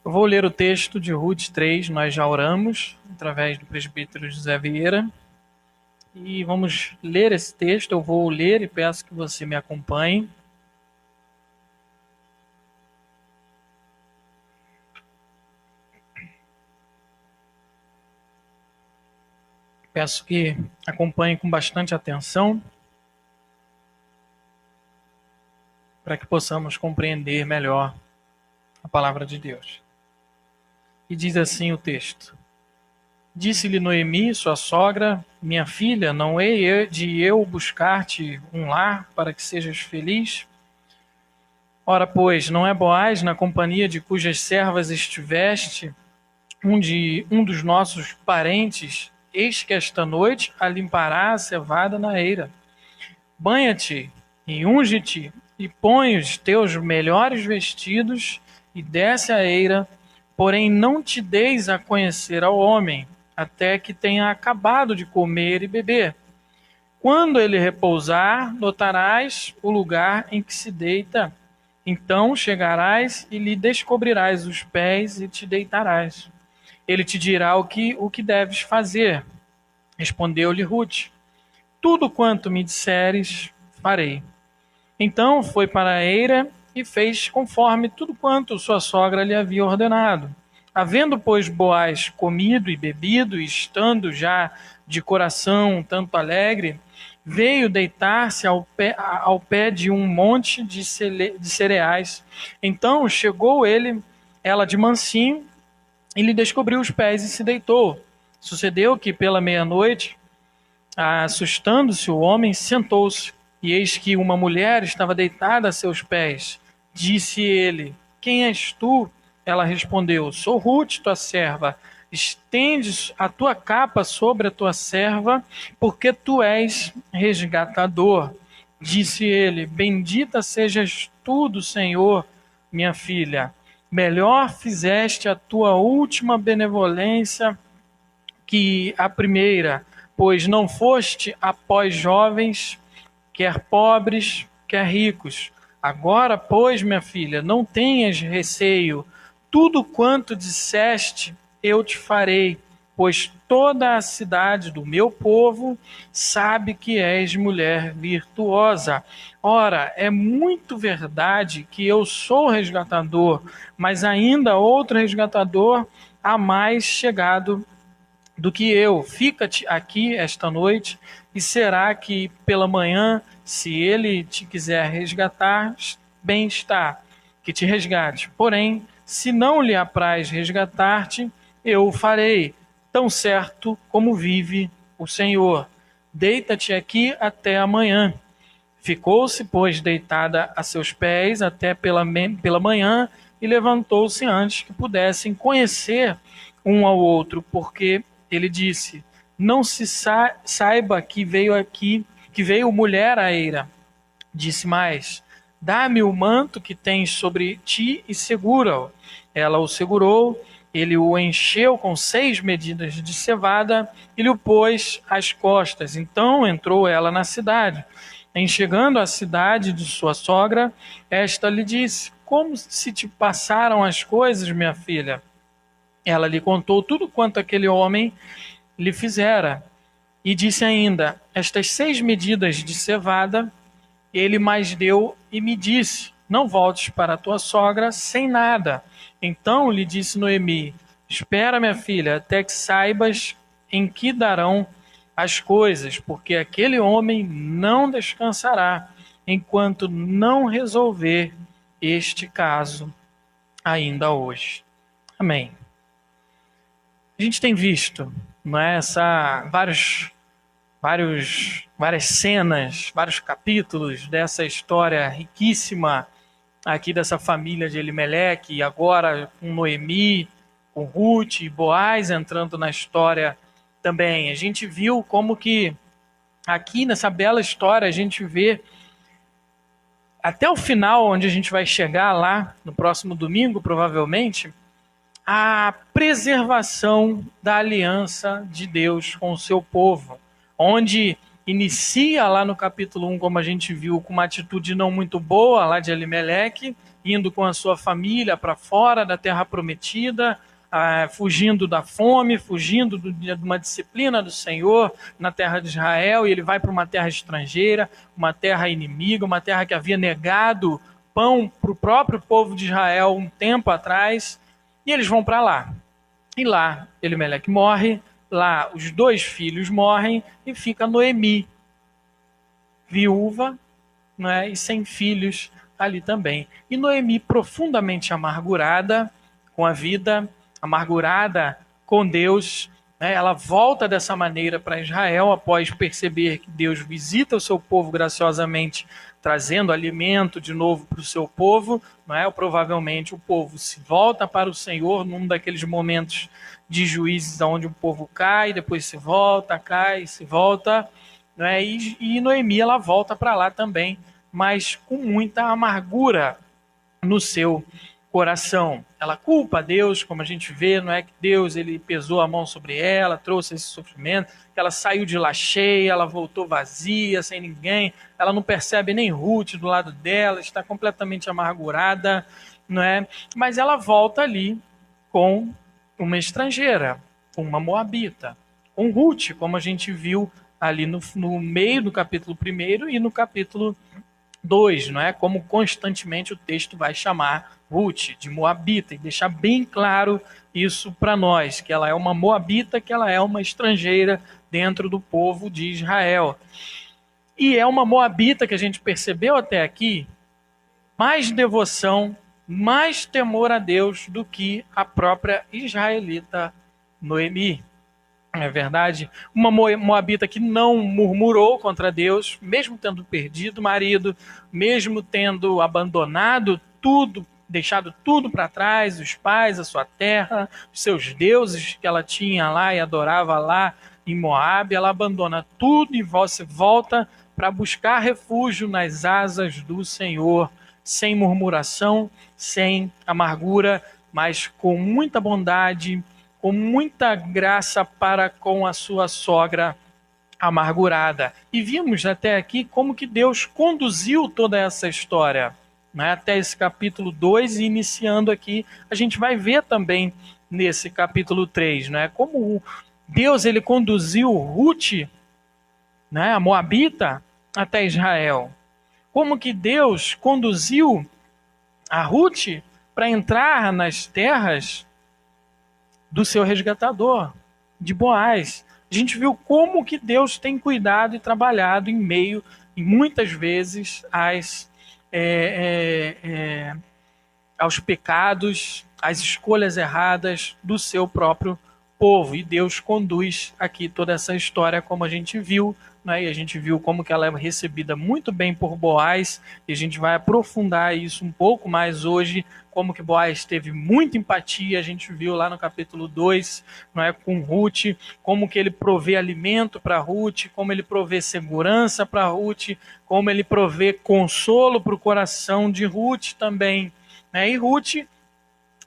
Eu vou ler o texto de Ruth 3, nós já oramos, através do presbítero José Vieira. E vamos ler esse texto, eu vou ler e peço que você me acompanhe. Peço que acompanhe com bastante atenção, para que possamos compreender melhor a palavra de Deus. E diz assim o texto: Disse-lhe Noemi, sua sogra: minha filha, não hei de eu buscar-te um lar para que sejas feliz? Ora, pois, não é Boaz na companhia de cujas servas estiveste, um dos nossos parentes? Eis que esta noite a limpará a cevada na eira. Banha-te e unge-te, e põe os teus melhores vestidos, e desce a eira, porém não te deis a conhecer ao homem, até que tenha acabado de comer e beber. Quando ele repousar, notarás o lugar em que se deita. Então chegarás e lhe descobrirás os pés e te deitarás. Ele te dirá o que deves fazer. Respondeu-lhe Ruth: tudo quanto me disseres, farei. Então foi para a eira e fez conforme tudo quanto sua sogra lhe havia ordenado. Havendo, pois, Boaz comido e bebido, e estando já de coração tanto alegre, veio deitar-se ao pé de um monte de cereais. Então chegou ela de mansinho, e lhe descobriu os pés e se deitou. Sucedeu que pela meia-noite, assustando-se o homem, sentou-se, e eis que uma mulher estava deitada a seus pés. Disse ele: quem és tu? Ela respondeu: sou Ruth, tua serva. Estendes a tua capa sobre a tua serva, porque tu és resgatador. Disse ele: bendita sejas tu do Senhor, minha filha. Melhor fizeste a tua última benevolência que a primeira, pois não foste após jovens, quer pobres, quer ricos. Agora, pois, minha filha, não tenhas receio. Tudo quanto disseste, eu te farei, pois toda a cidade do meu povo sabe que és mulher virtuosa. Ora, é muito verdade que eu sou resgatador, mas ainda outro resgatador há mais chegado do que eu. Fica-te aqui esta noite, e será que pela manhã, se ele te quiser resgatar, bem está, que te resgate. Porém, se não lhe apraz resgatar-te, eu o farei, tão certo como vive o Senhor. Deita-te aqui até amanhã. Ficou-se, pois, deitada a seus pés até pela manhã, e levantou-se antes que pudessem conhecer um ao outro, porque ele disse: não se saiba que veio mulher à eira. Disse mais: dá-me o manto que tens sobre ti e segura-o. Ela o segurou, ele o encheu com 6 medidas de cevada e lhe o pôs às costas. Então entrou ela na cidade. Em chegando à cidade de sua sogra, esta lhe disse: como se te passaram as coisas, minha filha? Ela lhe contou tudo quanto aquele homem lhe fizera. E disse ainda: estas 6 medidas de cevada ele mais deu, e me disse: não voltes para a tua sogra sem nada. Então lhe disse Noemi: espera, minha filha, até que saibas em que darão as coisas, porque aquele homem não descansará enquanto não resolver este caso ainda hoje. Amém. A gente tem visto, não é, várias cenas, vários capítulos dessa história riquíssima aqui dessa família de Elimeleque, e agora com Noemi, com Ruth e Boaz entrando na história também. A gente viu como que aqui nessa bela história a gente vê até o final, onde a gente vai chegar lá no próximo domingo, provavelmente, a preservação da aliança de Deus com o seu povo, onde inicia lá no capítulo 1, como a gente viu, com uma atitude não muito boa lá de Elimeleque, indo com a sua família para fora da terra prometida, fugindo da fome, fugindo de uma disciplina do Senhor na terra de Israel, e ele vai para uma terra estrangeira, uma terra inimiga, uma terra que havia negado pão para o próprio povo de Israel um tempo atrás, e eles vão para lá. E lá Elimeleque morre, lá os 2 filhos morrem, e fica Noemi, viúva, né, e sem filhos ali também. E Noemi, profundamente amargurada com a vida, amargurada com Deus, né, ela volta dessa maneira para Israel após perceber que Deus visita o seu povo graciosamente, trazendo alimento de novo para o seu povo, não é? Provavelmente o povo se volta para o Senhor num daqueles momentos de juízes onde o povo cai, depois se volta, cai, se volta, né? E Noemi ela volta para lá também, mas com muita amargura no seu coração. Ela culpa a Deus, como a gente vê, não é que Deus ele pesou a mão sobre ela, trouxe esse sofrimento, que ela saiu de lá cheia, ela voltou vazia, sem ninguém, ela não percebe nem Ruth do lado dela, está completamente amargurada, não é? Mas ela volta ali com uma estrangeira, com uma moabita, com Ruth, como a gente viu ali no meio do capítulo 1 e no capítulo 2, não é? Como constantemente o texto vai chamar Ruth de moabita e deixar bem claro isso para nós, que ela é uma moabita, que ela é uma estrangeira dentro do povo de Israel. E é uma moabita que a gente percebeu até aqui, mais devoção, mais temor a Deus do que a própria israelita Noemi. É verdade? Uma moabita que não murmurou contra Deus, mesmo tendo perdido o marido, mesmo tendo abandonado tudo, deixado tudo para trás, os pais, a sua terra, os seus deuses que ela tinha lá e adorava lá em Moabe, ela abandona tudo e volta para buscar refúgio nas asas do Senhor, sem murmuração, sem amargura, mas com muita bondade, com muita graça para com a sua sogra amargurada. E vimos até aqui como que Deus conduziu toda essa história, né? Até esse capítulo 2, e iniciando aqui, a gente vai ver também nesse capítulo 3, né? Como Deus ele conduziu Ruth, né, a moabita, até Israel. Como que Deus conduziu a Ruth para entrar nas terras do seu resgatador, de Boaz. A gente viu como que Deus tem cuidado e trabalhado em meio, e muitas vezes, aos pecados, às escolhas erradas do seu próprio povo. E Deus conduz aqui toda essa história, como a gente viu, né? E a gente viu como que ela é recebida muito bem por Boaz, e a gente vai aprofundar isso um pouco mais hoje, como que Boaz teve muita empatia, a gente viu lá no capítulo 2, não é, com Ruth, como que ele provê alimento para Ruth, como ele provê segurança para Ruth, como ele provê consolo para o coração de Ruth também, né? E Ruth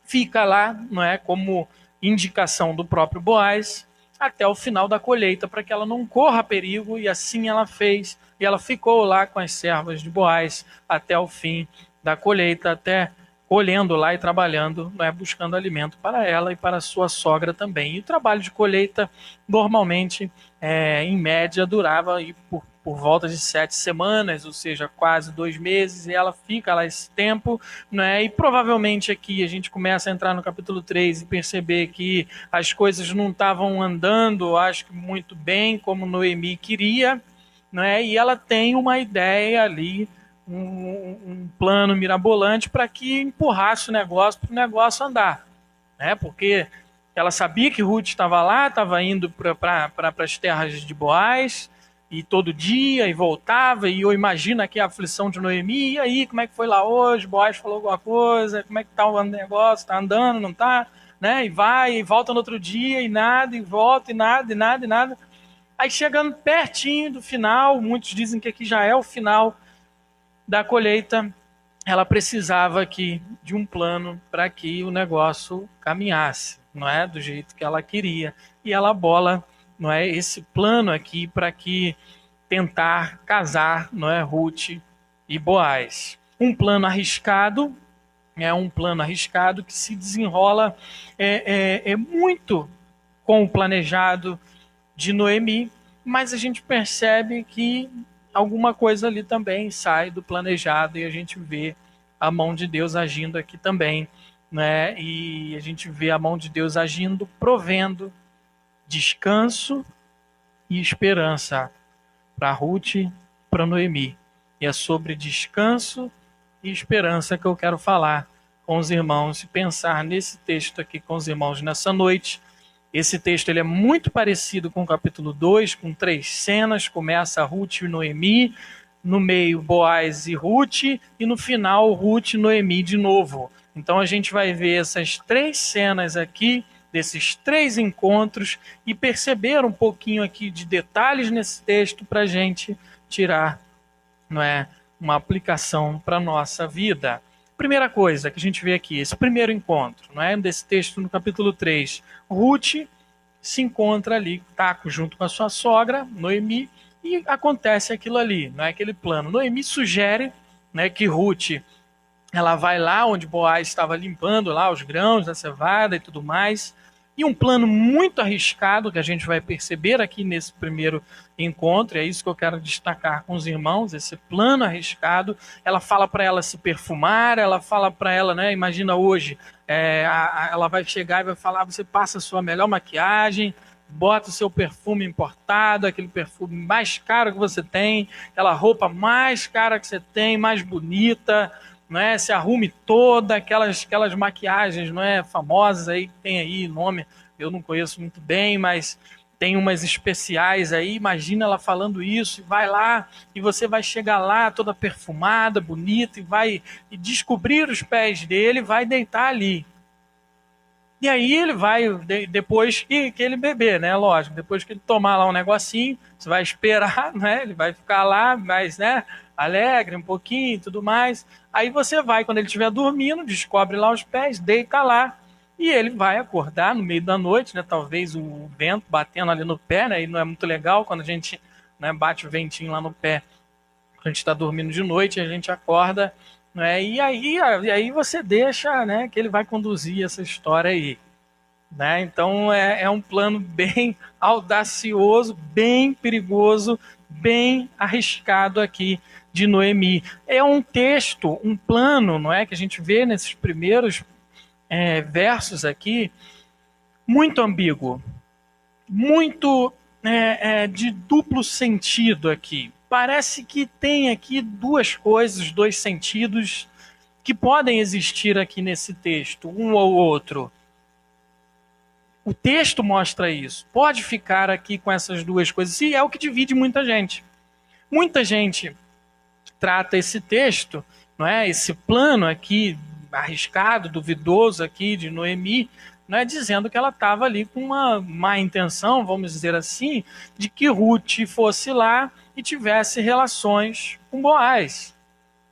fica lá, não é, como indicação do próprio Boaz, até o final da colheita, para que ela não corra perigo, e assim ela fez, e ela ficou lá com as servas de Boaz até o fim da colheita, até colhendo lá e trabalhando, né, buscando alimento para ela e para a sua sogra também. E o trabalho de colheita, normalmente, em média, durava aí por volta de 7 semanas, ou seja, quase 2 meses, e ela fica lá esse tempo, né? E provavelmente aqui a gente começa a entrar no capítulo 3 e perceber que as coisas não estavam andando, acho que muito bem, como Noemi queria, né? E ela tem uma ideia ali, um plano mirabolante para que empurrasse o negócio para o negócio andar, né? Porque ela sabia que Ruth estava lá, estava indo para as terras de Boaz, e todo dia, e voltava, e eu imagino aqui a aflição de Noemi, e aí, como é que foi lá hoje? Boaz falou alguma coisa, como é que está o negócio? Está andando, não está? Né? E vai, e volta no outro dia, e nada, e volta, e nada, e nada, e nada. Aí chegando pertinho do final, muitos dizem que aqui já é o final da colheita, ela precisava aqui de um plano para que o negócio caminhasse, não é? Do jeito que ela queria. E ela bola, não é, esse plano aqui para que tentar casar, não é, Ruth e Boaz. Um plano arriscado, que se desenrola muito com o planejado de Noemi, mas a gente percebe que alguma coisa ali também sai do planejado e a gente vê a mão de Deus agindo aqui também, né? E a gente vê a mão de Deus agindo, provendo descanso e esperança para Ruth, para Noemi. E é sobre descanso e esperança que eu quero falar com os irmãos e pensar nesse texto aqui com os irmãos nessa noite. Esse texto ele é muito parecido com o capítulo 2, com 3 cenas. Começa Ruth e Noemi, no meio Boaz e Ruth, e no final Ruth e Noemi de novo. Então a gente vai ver essas 3 cenas aqui, desses 3 encontros, e perceber um pouquinho aqui de detalhes nesse texto para a gente tirar, não é, uma aplicação para a nossa vida. Primeira coisa que a gente vê aqui, esse primeiro encontro, não é, desse texto no capítulo 3, Ruth se encontra ali, Taco, junto com a sua sogra, Noemi, e acontece aquilo ali, não é, aquele plano. Noemi sugere, né, que Ruth ela vai lá onde Boaz estava limpando lá os grãos da cevada e tudo mais. E um plano muito arriscado que a gente vai perceber aqui nesse primeiro encontro, é isso que eu quero destacar com os irmãos, esse plano arriscado. Ela fala para ela se perfumar, ela fala para ela, né, imagina hoje, ela vai chegar e vai falar, você passa a sua melhor maquiagem, bota o seu perfume importado, aquele perfume mais caro que você tem, aquela roupa mais cara que você tem, mais bonita, não é? Se arrume toda, aquelas maquiagens, não é, famosas aí, tem aí nome, eu não conheço muito bem, mas tem umas especiais aí. Imagina ela falando isso, e vai lá, e você vai chegar lá toda perfumada, bonita, e vai descobrir os pés dele, vai deitar ali. E aí ele vai, depois que ele beber, né? Lógico, depois que ele tomar lá um negocinho, você vai esperar, né? Ele vai ficar lá, mas, né, alegre um pouquinho e tudo mais. Aí você vai, quando ele estiver dormindo, descobre lá os pés, deita lá, e ele vai acordar no meio da noite, né? Talvez o vento batendo ali no pé, né? E não é muito legal quando a gente, né, bate o ventinho lá no pé, quando a gente está dormindo de noite, a gente acorda, né? E aí você deixa, né, que ele vai conduzir essa história aí, né? Então é um plano bem audacioso, bem perigoso, bem arriscado aqui de Noemi. É um texto, um plano, não é, que a gente vê nesses primeiros versos aqui, muito ambíguo, muito de duplo sentido aqui. Parece que tem aqui duas coisas, dois sentidos que podem existir aqui nesse texto, um ou outro. O texto mostra isso. Pode ficar aqui com essas duas coisas. E é o que divide muita gente. Muita gente trata esse texto, não é, esse plano aqui arriscado, duvidoso aqui de Noemi, não é, dizendo que ela estava ali com uma má intenção, vamos dizer assim, de que Ruth fosse lá e tivesse relações com Boaz,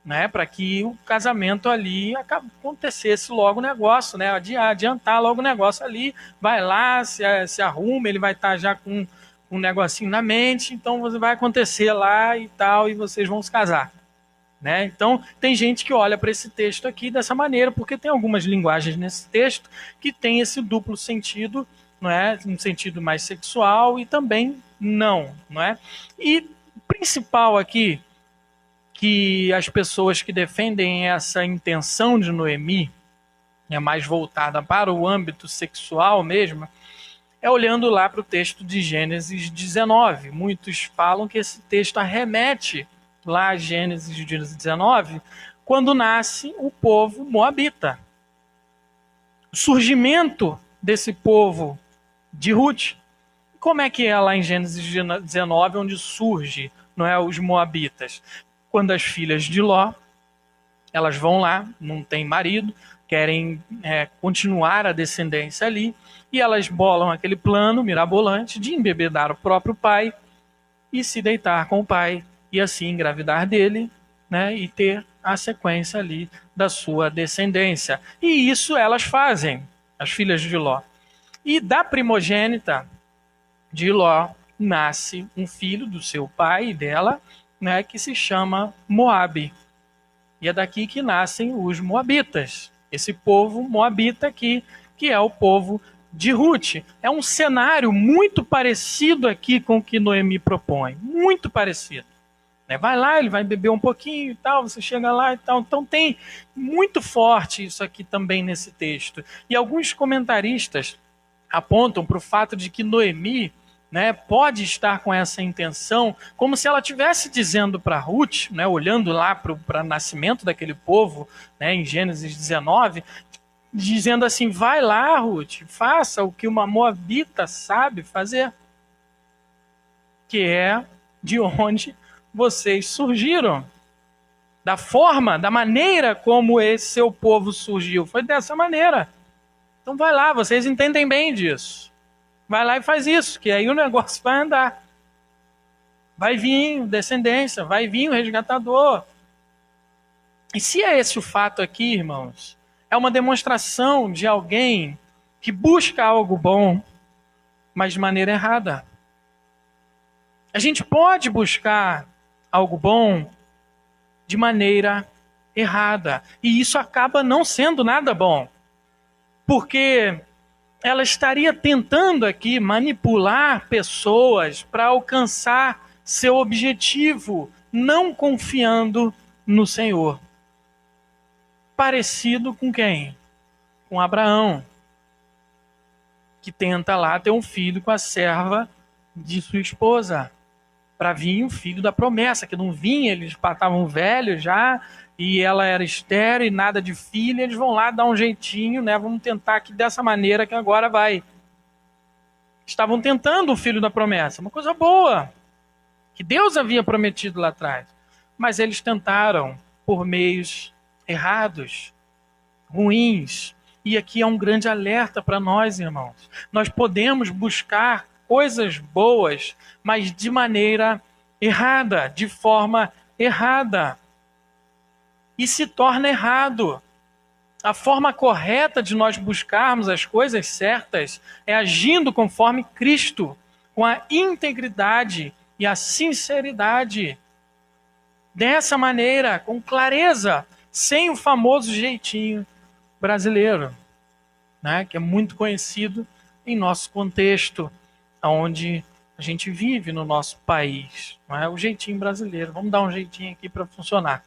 né, para que o casamento ali acontecesse logo o negócio, né, adiantar logo o negócio ali, vai lá, se arruma, ele vai estar já com um negocinho na mente, então você vai acontecer lá e tal, e vocês vão se casar. Né? Então, tem gente que olha para esse texto aqui dessa maneira, porque tem algumas linguagens nesse texto que tem esse duplo sentido, não é? Um sentido mais sexual e também não é? E principal aqui, que as pessoas que defendem essa intenção de Noemi, é mais voltada para o âmbito sexual mesmo, é olhando lá para o texto de Gênesis 19. Muitos falam que esse texto arremete lá Gênesis 19, quando nasce o povo moabita. O surgimento desse povo de Ruth. Como é que é lá em Gênesis 19, onde surge, não é, os moabitas? Quando as filhas de Ló, elas vão lá, não têm marido, querem continuar a descendência ali, e elas bolam aquele plano mirabolante de embebedar o próprio pai e se deitar com o pai, e assim engravidar dele, né, e ter a sequência ali da sua descendência. E isso elas fazem, as filhas de Ló. E da primogênita de Ló, nasce um filho do seu pai e dela, né, que se chama Moabe. E é daqui que nascem os moabitas. Esse povo moabita aqui, que é o povo de Ruth. É um cenário muito parecido aqui com o que Noemi propõe. Muito parecido. Vai lá, ele vai beber um pouquinho e tal, você chega lá e tal. Então tem muito forte isso aqui também nesse texto. E alguns comentaristas apontam para o fato de que Noemi, né, pode estar com essa intenção, como se ela estivesse dizendo para Ruth, né, olhando lá para o nascimento daquele povo, né, em Gênesis 19, dizendo assim: vai lá, Ruth, faça o que uma moabita sabe fazer, que é de onde vocês surgiram. Da forma, da maneira como esse seu povo surgiu, foi dessa maneira. Então vai lá, vocês entendem bem disso. Vai lá e faz isso, que aí o negócio vai andar. Vai vir descendência, vai vir o resgatador. E se é esse o fato aqui, irmãos, é uma demonstração de alguém que busca algo bom, mas de maneira errada. A gente pode buscar algo bom de maneira errada. E isso acaba não sendo nada bom. Porque ela estaria tentando aqui manipular pessoas para alcançar seu objetivo, não confiando no Senhor. Parecido com quem? Com Abraão, que tenta lá ter um filho com a serva de sua esposa, para vir o filho da promessa, que não vinha, eles estavam velhos já, e ela era estéril e nada de filho, eles vão lá dar um jeitinho, né? Vamos tentar aqui dessa maneira que agora vai. Estavam tentando o filho da promessa, uma coisa boa, que Deus havia prometido lá atrás. Mas eles tentaram por meios errados, ruins. E aqui é um grande alerta para nós, irmãos. Nós podemos buscar coisas boas, mas de maneira errada, de forma errada. E se torna errado. A forma correta de nós buscarmos as coisas certas é agindo conforme Cristo, com a integridade e a sinceridade. Dessa maneira, com clareza, sem o famoso jeitinho brasileiro, né, que é muito conhecido em nosso contexto, onde a gente vive no nosso país. Não é o jeitinho brasileiro. Vamos dar um jeitinho aqui para funcionar.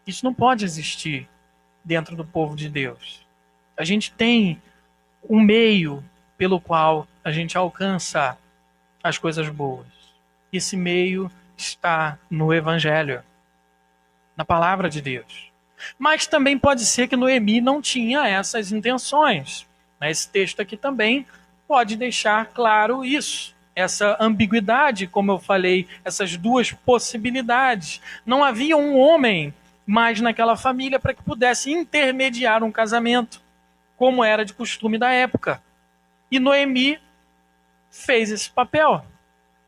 Isso não pode existir dentro do povo de Deus. A gente tem um meio pelo qual a gente alcança as coisas boas. Esse meio está no Evangelho, na palavra de Deus. Mas também pode ser que Noemi não tinha essas intenções. Esse texto aqui também pode deixar claro isso. Essa ambiguidade, como eu falei, essas duas possibilidades. Não havia um homem mais naquela família para que pudesse intermediar um casamento, como era de costume da época. E Noemi fez esse papel.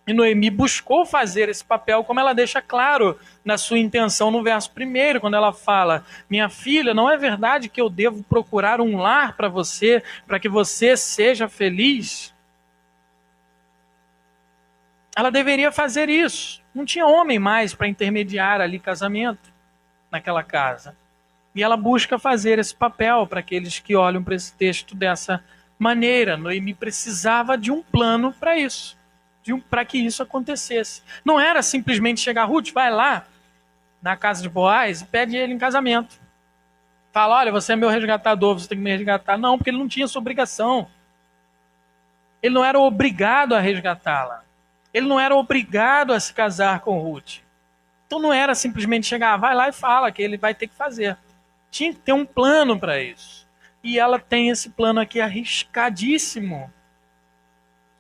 E Noemi buscou fazer esse papel, como ela deixa claro na sua intenção no verso 1, quando ela fala: minha filha, não é verdade que eu devo procurar um lar para você, para que você seja feliz? Ela deveria fazer isso. Não tinha homem mais para intermediar ali casamento naquela casa. E ela busca fazer esse papel para aqueles que olham para esse texto dessa maneira. Noemi precisava de um plano para isso, para que isso acontecesse. Não era simplesmente chegar: Ruth, vai lá na casa de Boaz e pede ele em casamento. Fala: olha, você é meu resgatador, você tem que me resgatar. Não, porque ele não tinha essa obrigação. Ele não era obrigado a resgatá-la. Ele não era obrigado a se casar com Ruth. Então não era simplesmente chegar: vai lá e fala, que ele vai ter que fazer. Tinha que ter um plano para isso. E ela tem esse plano aqui arriscadíssimo,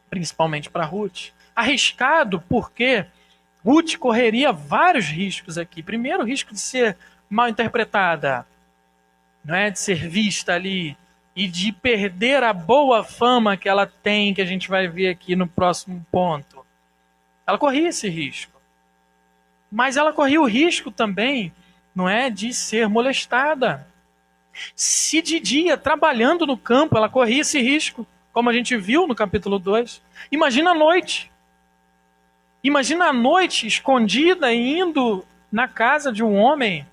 principalmente para Ruth. Arriscado porque Ruth correria vários riscos aqui. Primeiro, o risco de ser mal interpretada, não é? De ser vista ali e de perder a boa fama que ela tem, que a gente vai ver aqui no próximo ponto. Ela corria esse risco. Mas ela corria o risco também, não é, de ser molestada. Se de dia, trabalhando no campo, ela corria esse risco, como a gente viu no capítulo 2. Imagina a noite. Imagina a noite escondida e indo na casa de um homem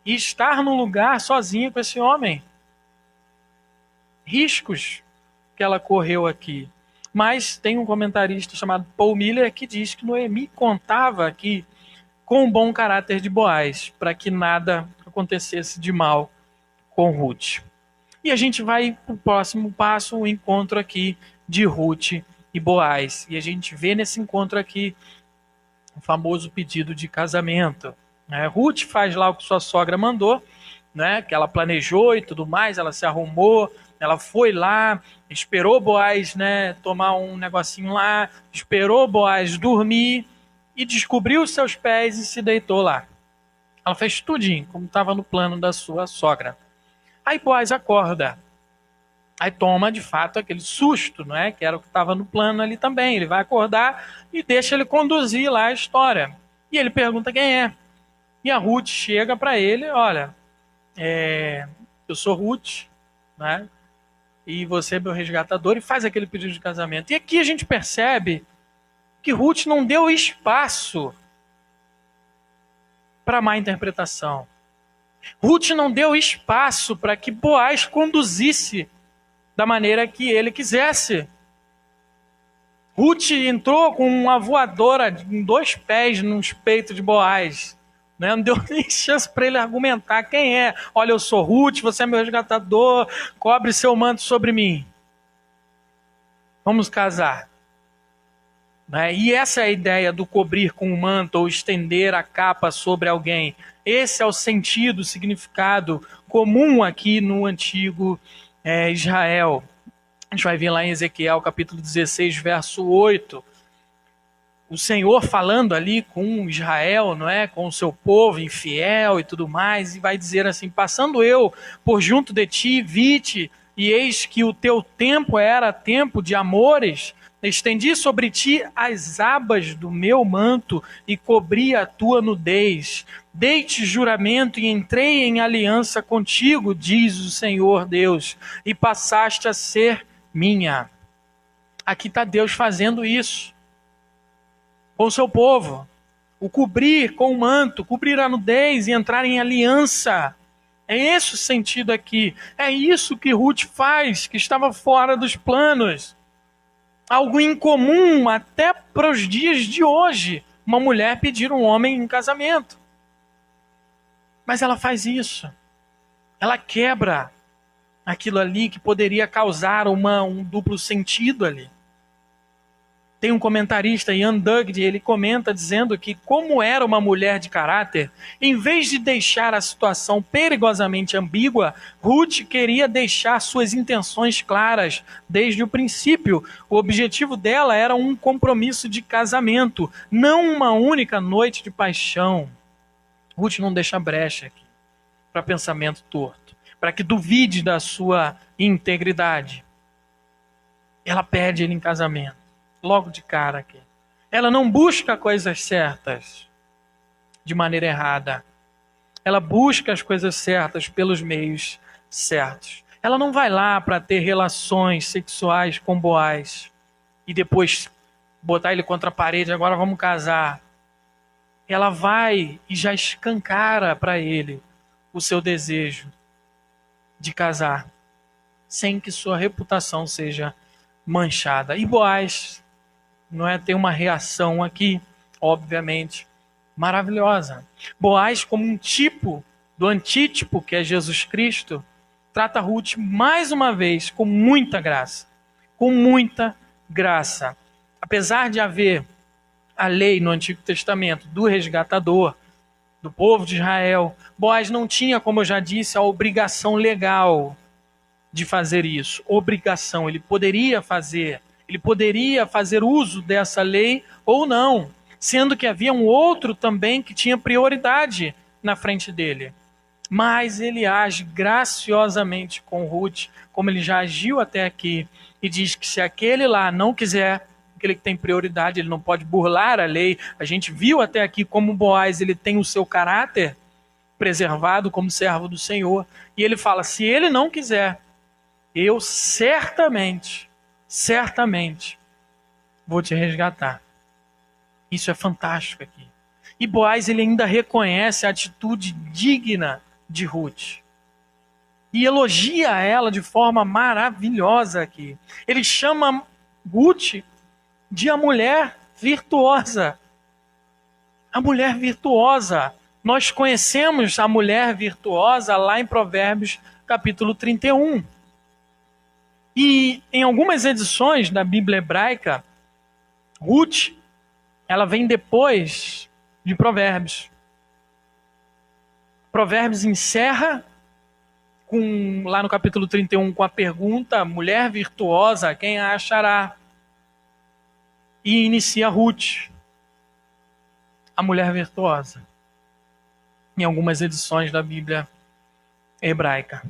e estar num lugar sozinha com esse homem. Riscos que ela correu aqui. Mas tem um comentarista chamado Paul Miller que diz que Noemi contava aqui com um bom caráter de Boaz, para que nada acontecesse de mal com Ruth. E a gente vai para o próximo passo, o encontro aqui de Ruth e Boaz. E a gente vê nesse encontro aqui o famoso pedido de casamento. Ruth faz lá o que sua sogra mandou, né, que ela planejou e tudo mais, ela se arrumou, ela foi lá, esperou Boaz, né, tomar um negocinho lá, esperou Boaz dormir e descobriu os seus pés e se deitou lá. Ela fez tudinho, como estava no plano da sua sogra. Aí Boaz acorda. Aí toma, de fato, aquele susto, não é? Que era o que estava no plano ali também. Ele vai acordar e deixa ele conduzir lá a história. E ele pergunta quem é. E a Ruth chega para ele, olha, eu sou Ruth, né? E você é meu resgatador, e faz aquele pedido de casamento. E aqui a gente percebe que Ruth não deu espaço para má interpretação. Ruth não deu espaço para que Boaz conduzisse da maneira que ele quisesse. Ruth entrou com uma voadora em 2 pés nos peitos de Boaz. Não deu nem chance para ele argumentar quem é. Olha, eu sou Ruth, você é meu resgatador, cobre seu manto sobre mim. Vamos casar. E essa é a ideia do cobrir com o manto ou estender a capa sobre alguém. Esse é o sentido, o significado comum aqui no antigo Israel. A gente vai ver lá em Ezequiel capítulo 16, verso 8. O Senhor falando ali com Israel, não é? Com o seu povo infiel e tudo mais, e vai dizer assim: passando eu por junto de ti, vi-te, e eis que o teu tempo era tempo de amores, estendi sobre ti as abas do meu manto e cobri a tua nudez. Dei-te juramento e entrei em aliança contigo, diz o Senhor Deus, e passaste a ser minha. Aqui está Deus fazendo isso com o seu povo. O cobrir com o manto, cobrir a nudez e entrar em aliança. É esse o sentido aqui. É isso que Ruth faz, que estava fora dos planos. Algo incomum até para os dias de hoje. Uma mulher pedir um homem em casamento. Mas ela faz isso. Ela quebra aquilo ali que poderia causar um duplo sentido ali. Tem um comentarista, Ian Dugdie, ele comenta dizendo que, como era uma mulher de caráter, em vez de deixar a situação perigosamente ambígua, Ruth queria deixar suas intenções claras desde o princípio. O objetivo dela era um compromisso de casamento, não uma única noite de paixão. Ruth não deixa brecha aqui para pensamento torto, para que duvide da sua integridade. Ela pede ele em casamento. Logo de cara aqui. Ela não busca coisas certas de maneira errada. Ela busca as coisas certas pelos meios certos. Ela não vai lá para ter relações sexuais com Boaz e depois botar ele contra a parede, agora vamos casar. Ela vai e já escancara para ele o seu desejo de casar, sem que sua reputação seja manchada. E Boaz tem uma reação aqui, obviamente, maravilhosa. Boaz, como um tipo do antítipo que é Jesus Cristo, trata Ruth mais uma vez com muita graça. Com muita graça. Apesar de haver a lei no Antigo Testamento do resgatador, do povo de Israel, Boaz não tinha, como eu já disse, a obrigação legal de fazer isso. Obrigação, ele poderia fazer uso dessa lei ou não, sendo que havia um outro também que tinha prioridade na frente dele. Mas ele age graciosamente com Ruth, como ele já agiu até aqui, e diz que se aquele lá não quiser, aquele que tem prioridade, ele não pode burlar a lei. A gente viu até aqui como Boaz ele tem o seu caráter preservado como servo do Senhor, e ele fala, se ele não quiser, eu certamente vou te resgatar. Isso é fantástico aqui. E Boaz, ele ainda reconhece a atitude digna de Ruth. E elogia ela de forma maravilhosa aqui. Ele chama Ruth de a mulher virtuosa. A mulher virtuosa. Nós conhecemos a mulher virtuosa lá em Provérbios capítulo 31. E em algumas edições da Bíblia hebraica, Ruth, ela vem depois de Provérbios. Provérbios encerra lá no capítulo 31 com a pergunta: mulher virtuosa, quem a achará? E inicia Ruth, a mulher virtuosa, em algumas edições da Bíblia hebraica.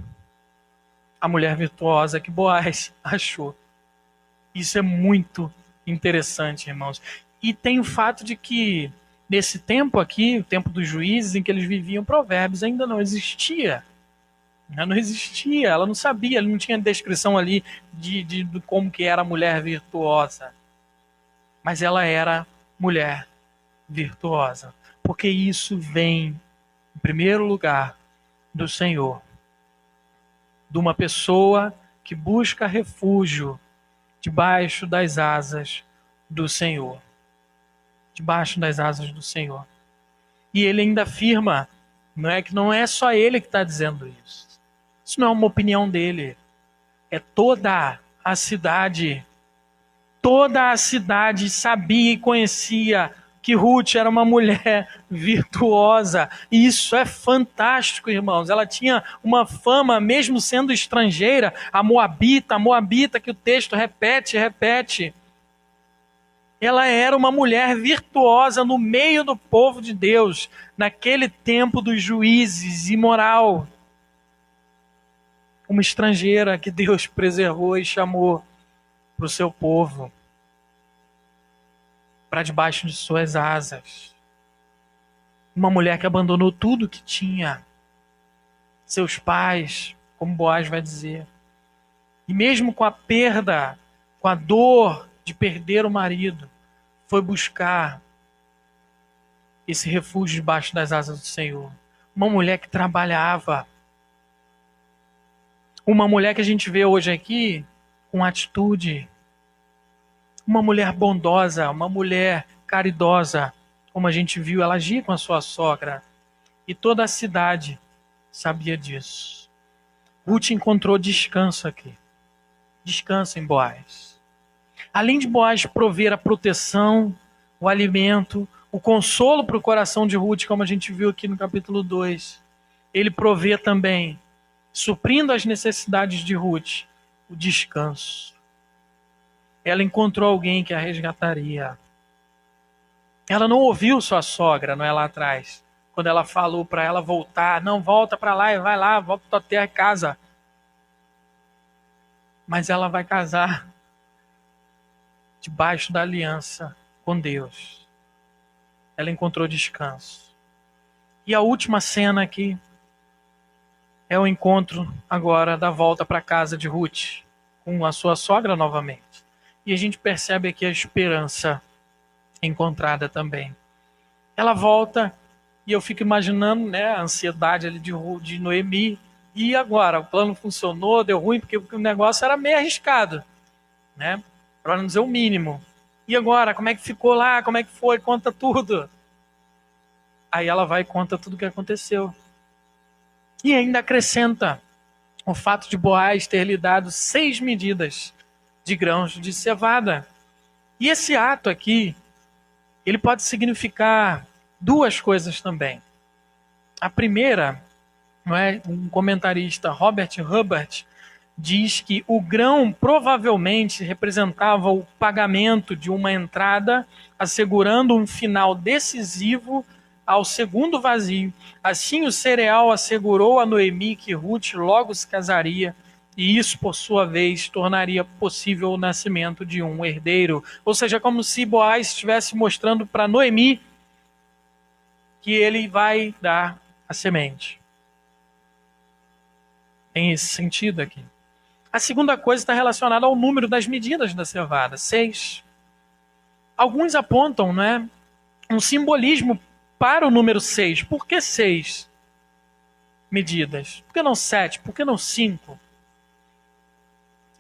A mulher virtuosa que Boaz achou. Isso é muito interessante, irmãos. E tem o fato de que, nesse tempo aqui, o tempo dos juízes, em que eles viviam, Provérbios ainda não existia. Não existia, ela não sabia, não tinha descrição ali de como que era a mulher virtuosa. Mas ela era mulher virtuosa. Porque isso vem, em primeiro lugar, do Senhor. De uma pessoa que busca refúgio debaixo das asas do Senhor. Debaixo das asas do Senhor. E ele ainda afirma, não é só ele que está dizendo isso. Isso não é uma opinião dele. É toda a cidade. Toda a cidade sabia e conhecia que Ruth era uma mulher virtuosa. E isso é fantástico, irmãos. Ela tinha uma fama, mesmo sendo estrangeira, a Moabita, que o texto repete. Ela era uma mulher virtuosa no meio do povo de Deus, naquele tempo dos juízes, imoral. Uma estrangeira que Deus preservou e chamou para o seu povo, para debaixo de suas asas. Uma mulher que abandonou tudo que tinha, seus pais, como Boaz vai dizer. E mesmo com a perda, com a dor de perder o marido, foi buscar esse refúgio debaixo das asas do Senhor. Uma mulher que trabalhava. Uma mulher que a gente vê hoje aqui com atitude. Uma mulher bondosa, uma mulher caridosa, como a gente viu ela agir com a sua sogra. E toda a cidade sabia disso. Ruth encontrou descanso aqui. Descanso em Boaz. Além de Boaz prover a proteção, o alimento, o consolo para o coração de Ruth, como a gente viu aqui no capítulo 2, ele provê também, suprindo as necessidades de Ruth, o descanso. Ela encontrou alguém que a resgataria. Ela não ouviu sua sogra, não é lá atrás, quando ela falou para ela voltar. Não, volta para lá e vai lá, volta para tua terra e casa. Mas ela vai casar debaixo da aliança com Deus. Ela encontrou descanso. E a última cena aqui é o encontro agora da volta para casa de Ruth, com a sua sogra novamente. E a gente percebe aqui a esperança encontrada também. Ela volta e eu fico imaginando, né, a ansiedade ali de Noemi. E agora? O plano funcionou, deu ruim, porque o negócio era meio arriscado, né? Para não dizer o mínimo. E agora? Como é que ficou lá? Como é que foi? Conta tudo. Aí ela vai e conta tudo o que aconteceu. E ainda acrescenta o fato de Boaz ter lhe dado 6 medidas de grãos de cevada. E esse ato aqui, ele pode significar duas coisas também. A primeira, não é, um comentarista, Robert Hubbard, diz que o grão provavelmente representava o pagamento de uma entrada, assegurando um final decisivo ao segundo vazio. Assim, o cereal assegurou a Noemi que Ruth logo se casaria, e isso, por sua vez, tornaria possível o nascimento de um herdeiro. Ou seja, como se Boaz estivesse mostrando para Noemi que ele vai dar a semente. Tem esse sentido aqui. A segunda coisa está relacionada ao número das medidas da cevada, 6. Alguns apontam, né, um simbolismo para o número 6. Por que 6 medidas? Por que não 7? Por que não 5?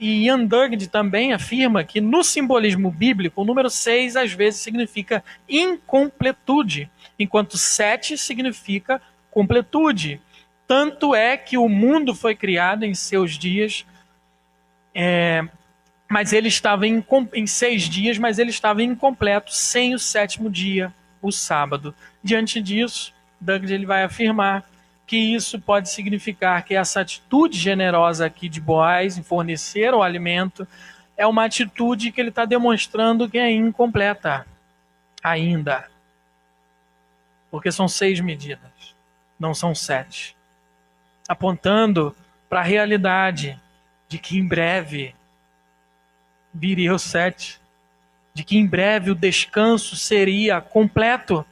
E Ian Dugd também afirma que no simbolismo bíblico o número 6 às vezes significa incompletude, enquanto 7 significa completude. Tanto é que o mundo foi criado em seus dias, mas ele estava em 6 dias, mas ele estava incompleto sem o 7º dia, o sábado. Diante disso, Dugd ele vai afirmar que isso pode significar que essa atitude generosa aqui de Boaz em fornecer o alimento é uma atitude que ele está demonstrando que é incompleta ainda. Porque são 6 medidas, não são 7. Apontando para a realidade de que em breve viria o 7, de que em breve o descanso seria completo.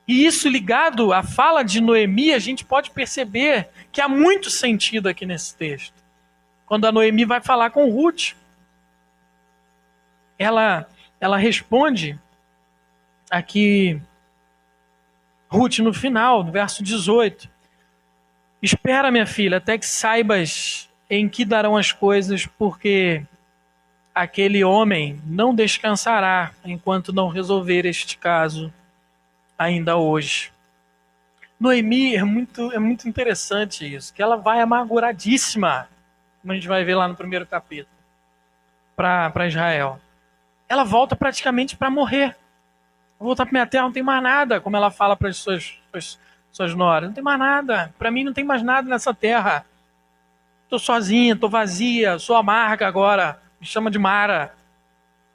E isso ligado à fala de Noemi, a gente pode perceber que há muito sentido aqui nesse texto. Quando a Noemi vai falar com Ruth, ela responde aqui, Ruth no final, no verso 18. Espera, minha filha, até que saibas em que darão as coisas, porque aquele homem não descansará enquanto não resolver este caso ainda hoje. Noemi, é muito interessante isso, que ela vai amarguradíssima, como a gente vai ver lá no primeiro capítulo, para Israel. Ela volta praticamente para morrer. Vou voltar para minha terra, não tem mais nada, como ela fala para as suas noras. Não tem mais nada, para mim não tem mais nada nessa terra. Estou sozinha, estou vazia, sou amarga agora, me chama de Mara.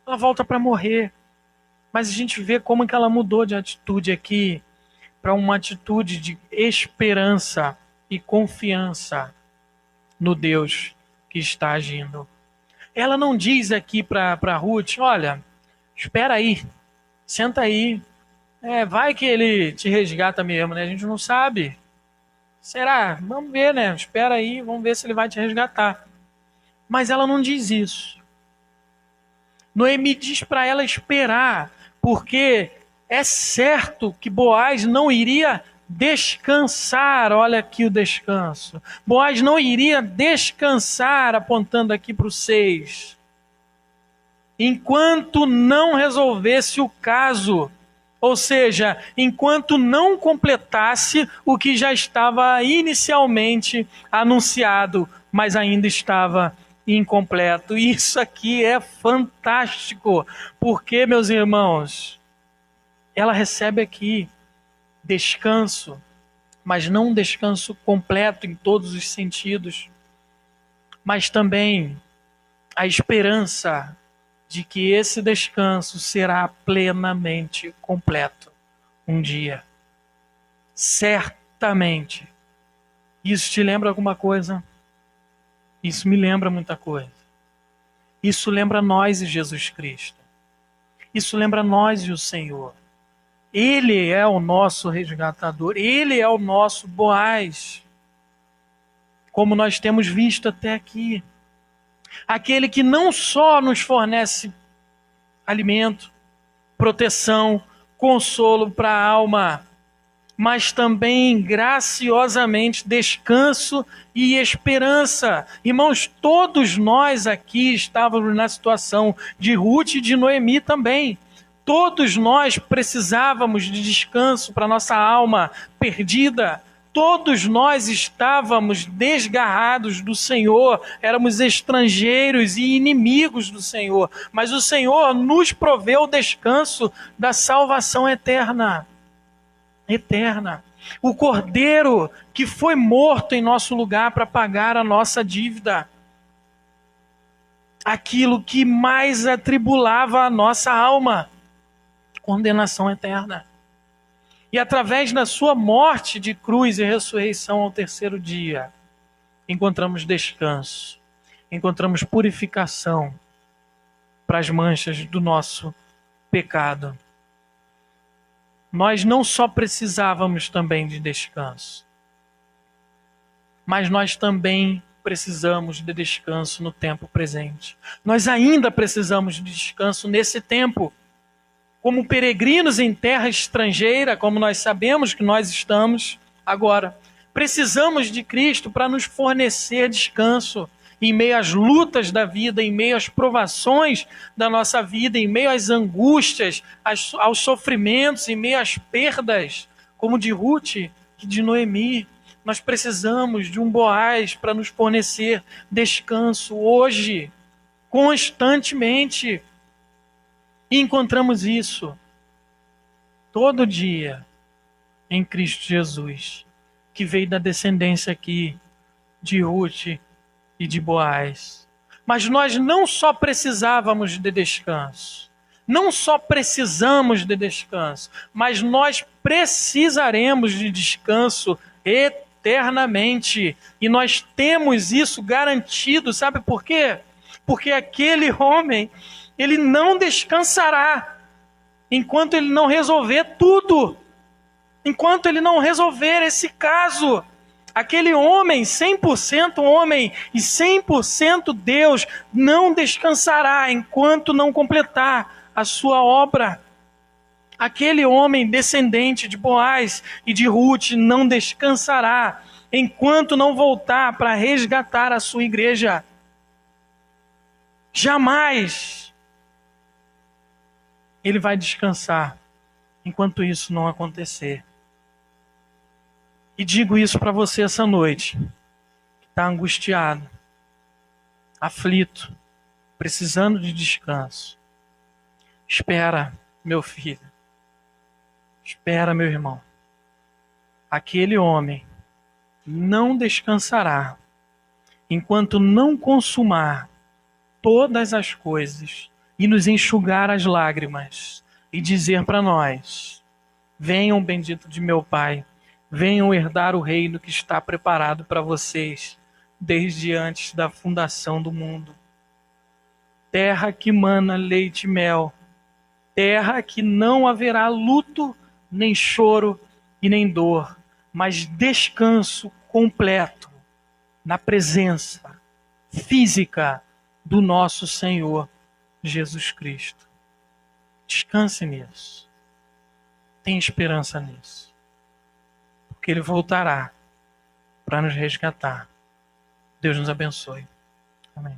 Ela volta para morrer. Mas a gente vê como que ela mudou de atitude aqui para uma atitude de esperança e confiança no Deus que está agindo. Ela não diz aqui para Ruth, olha, espera aí, senta aí, vai que ele te resgata mesmo, né? A gente não sabe. Será? Vamos ver, né? Espera aí, vamos ver se ele vai te resgatar. Mas ela não diz isso. Noemi diz para ela esperar, porque é certo que Boaz não iria descansar. Olha aqui o descanso. Boaz não iria descansar, apontando aqui para o 6, enquanto não resolvesse o caso. Ou seja, enquanto não completasse o que já estava inicialmente anunciado, mas ainda estava incompleto. Isso aqui é fantástico, porque, meus irmãos, ela recebe aqui descanso, mas não um descanso completo em todos os sentidos, mas também a esperança de que esse descanso será plenamente completo um dia. Certamente. Isso te lembra alguma coisa? Isso me lembra muita coisa. Isso lembra nós e Jesus Cristo. Isso lembra nós e o Senhor. Ele é o nosso resgatador. Ele é o nosso Boaz. Como nós temos visto até aqui. Aquele que não só nos fornece alimento, proteção, consolo para a alma, mas também graciosamente descanso e esperança. Irmãos, todos nós aqui estávamos na situação de Ruth e de Noemi também. Todos nós precisávamos de descanso para nossa alma perdida. Todos nós estávamos desgarrados do Senhor, éramos estrangeiros e inimigos do Senhor, mas o Senhor nos proveu o descanso da salvação eterna. Eterna. O Cordeiro que foi morto em nosso lugar para pagar a nossa dívida. Aquilo que mais atribulava a nossa alma. Condenação eterna. E através da sua morte de cruz e ressurreição ao terceiro dia, encontramos descanso, encontramos purificação para as manchas do nosso pecado. Nós não só precisávamos também de descanso, mas nós também precisamos de descanso no tempo presente. Nós ainda precisamos de descanso nesse tempo. Como peregrinos em terra estrangeira, como nós sabemos que nós estamos agora, precisamos de Cristo para nos fornecer descanso em meio às lutas da vida, em meio às provações da nossa vida, em meio às angústias, aos sofrimentos, em meio às perdas, como de Ruth e de Noemi. Nós precisamos de um Boaz para nos fornecer descanso hoje, constantemente. E encontramos isso todo dia em Cristo Jesus, que veio da descendência aqui de Ruth e de Boaz. Mas nós não só precisávamos de descanso, não só precisamos de descanso, mas nós precisaremos de descanso eternamente. E nós temos isso garantido, sabe por quê? Porque aquele homem, ele não descansará enquanto ele não resolver tudo. Enquanto ele não resolver esse caso. Aquele homem, 100% homem e 100% Deus, não descansará enquanto não completar a sua obra. Aquele homem descendente de Boaz e de Ruth não descansará enquanto não voltar para resgatar a sua igreja. Jamais ele vai descansar enquanto isso não acontecer. E digo isso para você essa noite, que está angustiado, aflito, precisando de descanso. Espera, meu filho. Espera, meu irmão. Aquele homem não descansará enquanto não consumar todas as coisas e nos enxugar as lágrimas e dizer para nós: venham, bendito de meu Pai, venham herdar o reino que está preparado para vocês desde antes da fundação do mundo. Terra que mana leite e mel, terra que não haverá luto, nem choro e nem dor, mas descanso completo na presença física do nosso Senhor Jesus Cristo. Descanse nisso. Tenha esperança nisso. Porque Ele voltará para nos resgatar. Deus nos abençoe. Amém.